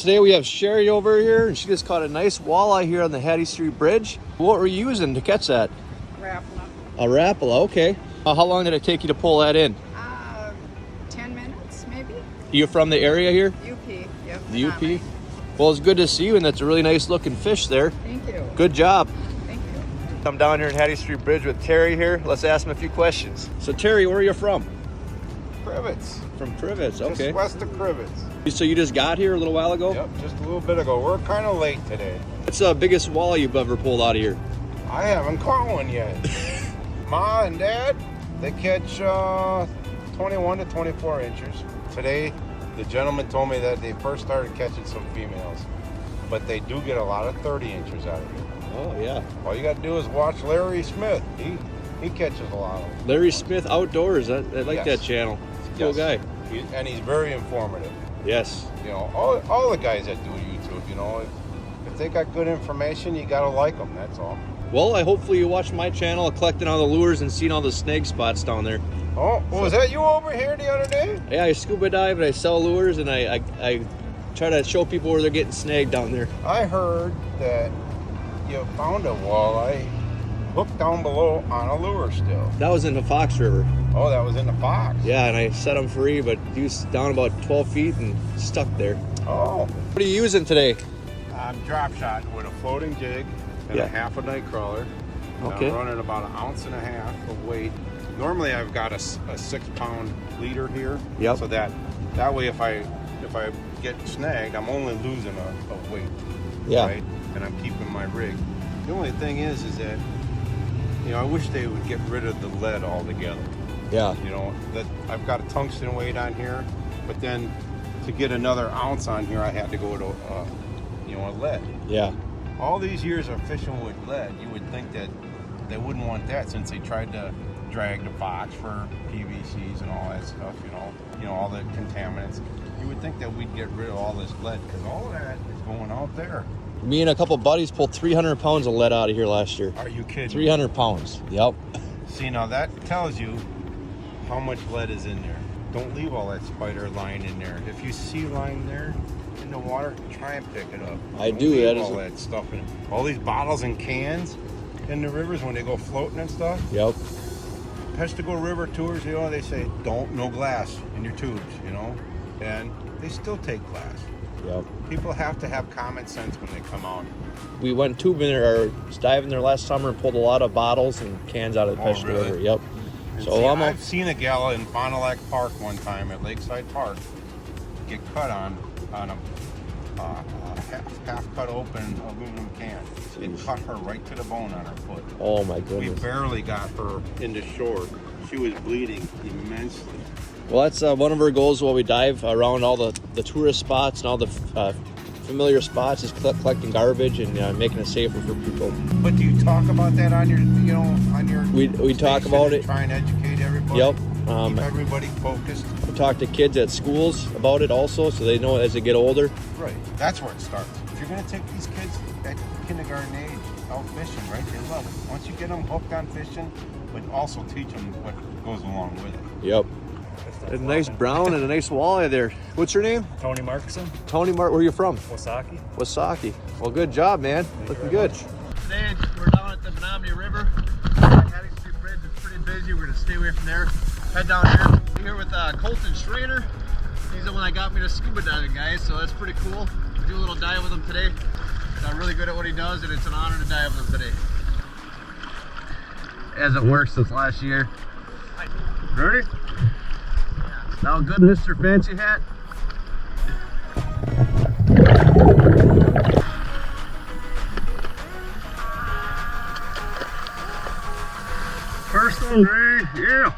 Today we have Sherry over here, and she just caught a nice walleye here on the Hattie Street Bridge. What were you using to catch that? Rapala. A Rapala, okay. How long did it take you to pull that in? 10 minutes, maybe. You from the area here? UP, yep. The UP? Well, it's good to see you, and that's a really nice looking fish there. Thank you. Good job. Thank you. I'm down here in Hattie Street Bridge with Terry here. Let's ask him a few questions. So Terry, where are you from? Crivets. From Crivets, okay. Just west of Crivets. So you just got here a little while ago? Yep, just a little bit ago. We're kind of late today. What's the biggest walleye you've ever pulled out of here? I haven't caught one yet. Ma and Dad, they catch 21 to 24 inches. Today, the gentleman told me that they first started catching some females, but they do get a lot of 30 inches out of here. Oh, yeah. All you got to do is watch Larry Smith. He catches a lot of them. Larry Smith Outdoors. I like Yes. that channel. He's a cool guy. And he's very informative. Yes. You know, all the guys that do YouTube, you know, if they got good information, you got to like them, that's all. Well, hopefully you watched my channel, collecting all the lures and seeing all the snag spots down there. Oh, was that you over here the other day? Yeah, I scuba dive and I sell lures, and I try to show people where they're getting snagged down there. I heard that you found a walleye hooked down below on a lure still. That was in the Fox River. Oh, that was in the Fox? Yeah, and I set them free, but he was down about 12 feet and stuck there. Oh. What are you using today? I'm drop shotting with a floating jig and a half a night crawler. Okay. I'm running about 1.5 ounces of weight. Normally I've got a 6-pound leader here. Yep. So that way if I get snagged, I'm only losing a weight. Yeah. Right? And I'm keeping my rig. The only thing is that, you know, I wish they would get rid of the lead altogether. Yeah. You know, that I've got a tungsten weight on here, but then to get another ounce on here, I had to go to, a lead. Yeah. All these years of fishing with lead, you would think that they wouldn't want that, since they tried to drag the Fox for PVCs and all that stuff, you know, all the contaminants. You would think that we'd get rid of all this lead, because all of that is going out there. Me and a couple buddies pulled 300 pounds of lead out of here last year. Are you kidding? 300 pounds. Yep. See, now that tells you how much lead is in there. Don't leave all that spider line in there. If you see line there in the water, try and pick it up. Don't do. That all that stuff in it. All these bottles and cans in the rivers when they go floating and stuff. Yep. Pestigo River tours, you know, they say no glass in your tubes, you know, and they still take glass. Yep. People have to have common sense when they come out. We went tubing there, or diving there last summer, and pulled a lot of bottles and cans out of the Peshtigo really? River. Yep. And So see, I'm I've seen a gal in Fond du Lac Park one time at Lakeside Park get cut on a half cut open aluminum can. It cut her right to the bone on her foot. Oh my We goodness. barely got her into shore. She was bleeding immensely. Well, that's one of our goals while we dive around all the tourist spots and all the familiar spots, is collecting garbage and making it safer for people. But do you talk about that on your We talk about it. Try and educate everybody. Yep. Keep everybody focused. We talk to kids at schools about it also, so they know as they get older. Right. That's where it starts. If you're going to take these kids at kindergarten age out fishing, right, they love it. Once you get them hooked on fishing, but also teach them what goes along with it. Yep. A nice brown and a nice walleye there. What's your name? Tony Markson, Tony Where are you from? Wasaki. Wasaki. Well, good job, man. Looking good. much. Today we're down at the Menominee River. Hattie Street Bridge is pretty busy. We're gonna stay away from there. Head down here. We're here with Colton Schroeder. He's the one that got me to scuba diving, guys. So that's pretty cool. We'll do a little dive with him today. He's really good at what he does, and it's an honor to dive with him today. As it works since last year. Ready? Sound good, Mr. Fancy Hat? First one, Ray. Yeah.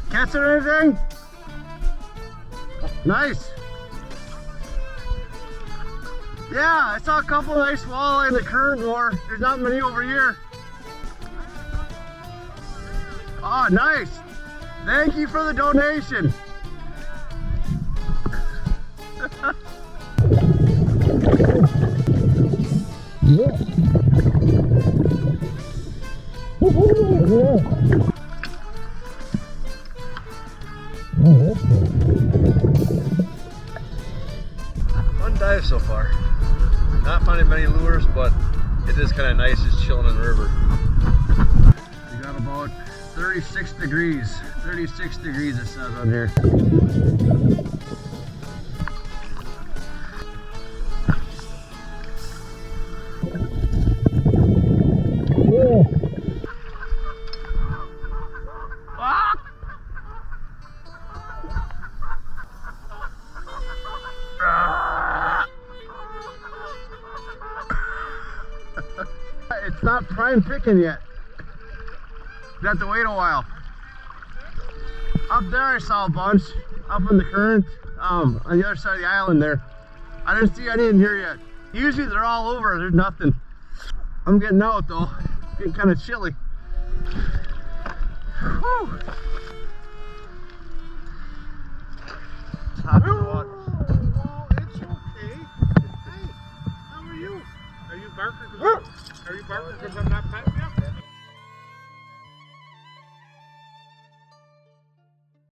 Catching anything? Nice. Yeah, I saw a couple nice walleye in the current more. There's not many over here. Oh, nice. Thank you for the donation. Fun dive so far. Not finding many lures, but it is kind of nice just chilling in the river. We got about 36 degrees. 36 degrees it says on here. It's not prime picking yet. You have to wait a while. Up there I saw a bunch, up in the current, on the other side of the island there. I didn't see any in here yet. Usually they're all over, there's nothing. I'm getting out though, getting kind of chilly. Whew. Hop in the water. Oh, it's okay. Hey, how are you? Are you barking because I'm not petting you?